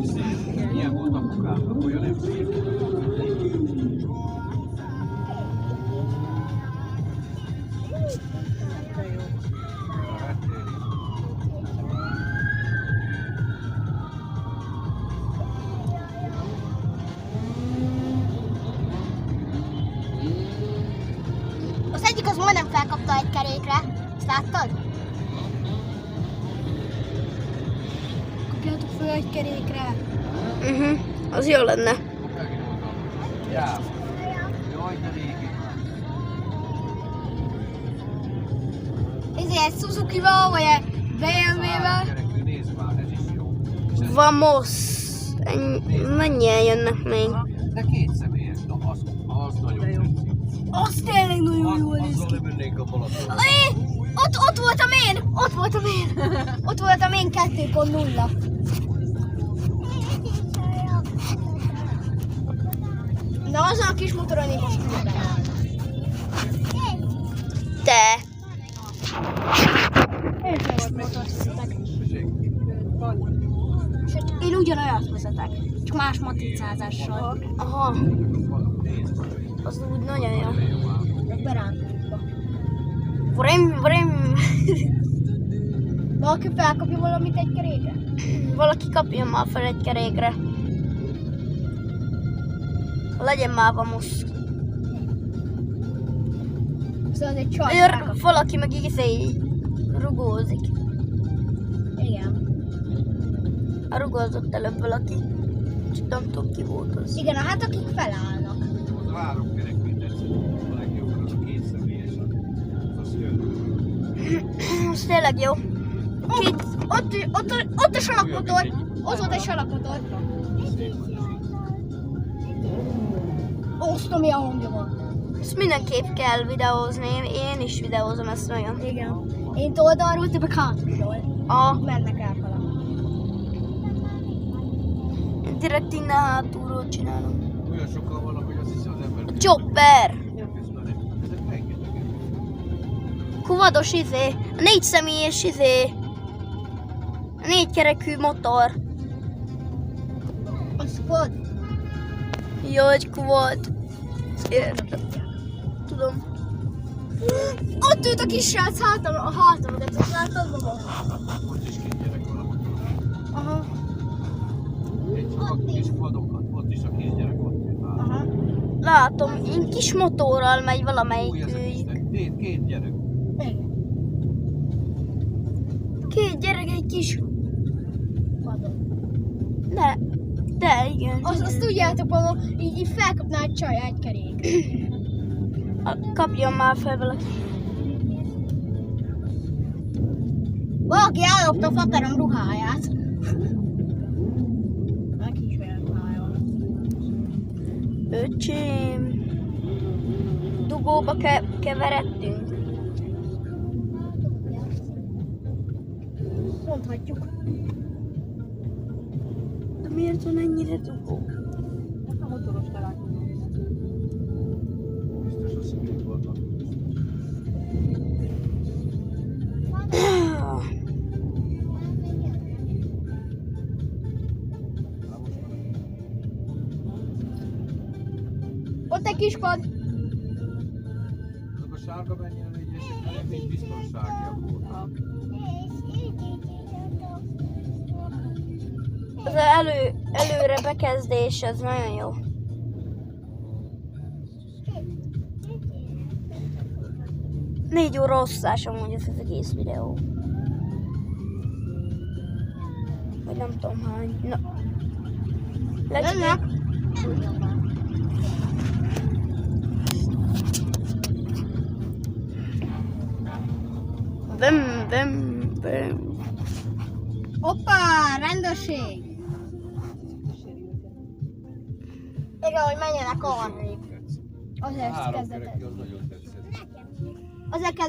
nem szép. Milyen volt apukámnak, olyan nem szép. Az egyik az majdnem felkapta egy kerékre. Ezt láttad? Kapjátok fel egy kerékre. Az jó lenne. Ja. Jaj, de régi. Ezért Suzuki-val, vagy egy BMW-vel. Gyerekű, nézd már, ez is jó. Vamos! Mennyien jönnek még? De két személyes, na az nagyon tetszik. Az tényleg nagyon jól néz Azzal ki. lemennénk a Balatonra. Ott voltam én! Ott voltam én! Ott voltam én 2.0. Na azon a kis motoron én most különben. Te! Én sem volt motort vezetek. Sőt, én ugyanolyat vezetek, csak más matricázással. Aha. Az úgy nagyon jó. Beránkulva. Vrim. Valaki felkapja valamit egy kerékre? Valaki kapjon már fel egy kerékre. Legyen már vamos. Szóval egy csaj Valaki meg rugózik. Igen. Rugózott előbb valaki. Csak nem tudom ki volt az. Igen, hát akik felállnak. Az a három kerek minden a legjobb, az a két személyes. Az jön. Az tényleg jó. Ott a salakmotor. Ott volt egy salakmotor. Azt, ami a hangja van. Ezt mindenképp kell videózni. Én is videózom ezt nagyon. Igen. Én oldalról, te meg hátulról. Mennek elfele. Én direkt innen hátulról csinálom. Olyan sokan vannak, hogy azt hiszi az ember. Chopper! Közben nem. Ezek rengetegen. Kuvados a 4 személyes a 4 kerekű motor. Az quad. Jó, egy quad. Értem. Tudom. Ott ült a kis srác a hátamodat, azt láttad maga? Ott is két gyerek van a motoron. Aha. Egy csak a kis fadokat, ott is a két gyerek ott ült már. Aha. Látom, én kis motorral megy Új, valamelyik ezek is, őjük. két gyerek. Igen. 2 gyerek, egy kis... Quadon. De igen. Azt tudjátok, hogy így felkapná egy csaj egy kerék. Kapjon már fel valaki. Valaki ellopta a faterom ruháját. Neki is olyan ruhája van. Öcsém. Dugóba keveredtünk. Mondhatjuk. De miért van ennyire dugó? A motoros találkozó. Biztos a szüleik vannak. Ott egy kis quad. Azok a sárga mennyire ügyesek, még biztonságiak voltak. Az előre bekezdés, ez nagyon jó. Négy óra hosszás amúgy ez az egész videó. Vagy nem tudom hány. Na. Mennek. Bem. Hoppá, rendőrség! Igen, hogy menjenek arrébb. Azért Három kezdett. kerek, az nagyon tetszett. Azért